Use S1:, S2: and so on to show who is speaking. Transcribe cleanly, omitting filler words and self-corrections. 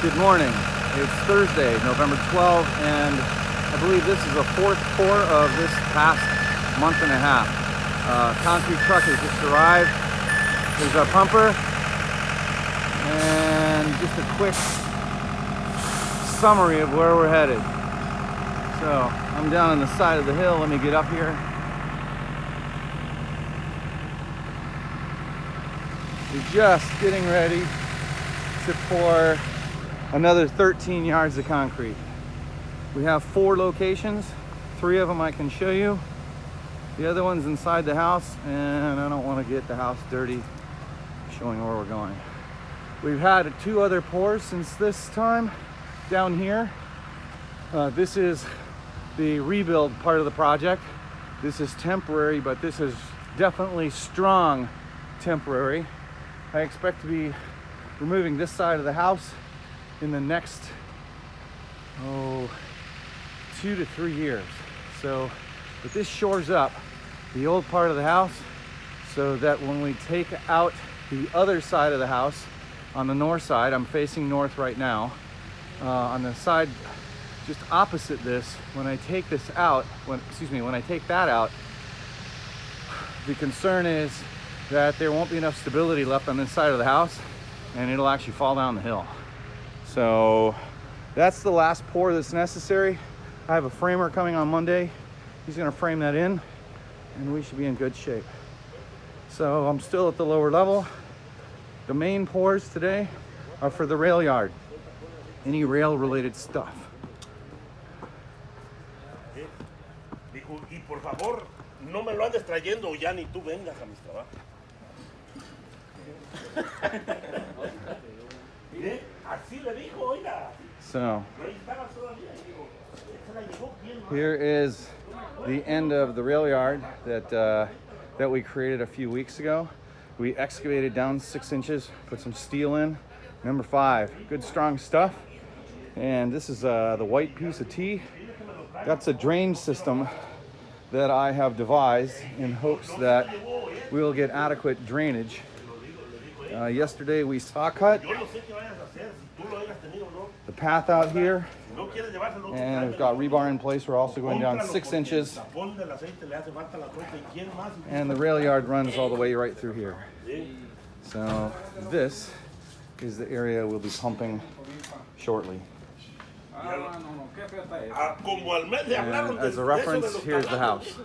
S1: Good morning. It's Thursday, November 12th, and I believe this is the fourth pour of this past month and a half. Concrete truck has just arrived. There's our pumper, and just a quick summary of where we're headed. So I'm down on the side of the hill. Let me get up here. We're just getting ready to pour another 13 yards of concrete. We have 4 locations. 3 of them I can show you. The other one's inside the house, and I don't want to get the house dirty showing where we're going. We've had 2 other pours since this time down here. This is the rebuild part of the project. This is temporary, but this is definitely strong temporary. I expect to be removing this side of the house in the next 2 to 3 years. So, but this shores up the old part of the house so that when we take out the other side of the house on the north side, I'm facing north right now, on the side just opposite this, when I take this out, when I take that out, the concern is that there won't be enough stability left on this side of the house and it'll actually fall down the hill. So that's the last pour that's necessary. I have a framer coming on Monday. He's gonna frame that in and we should be in good shape. So I'm still at the lower level. The main pours today are for the rail yard. Any rail related stuff.
S2: Dijo, y por favor, no me lo andes trayendo ya ni tú vengas a mis trabajos. Así le dijo, oiga.
S1: So here is the end of the rail yard that we created a few weeks ago. We excavated down 6 inches, put some steel in. Number 5, good strong stuff. And this is the white piece of T. That's a drain system that I have devised in hopes that we'll get adequate drainage. Yesterday we saw cut the path out here, and we've got rebar in place. We're also going down 6 inches, and the rail yard runs all the way right through here. So this is the area we'll be pumping shortly. And as a reference, here's the house.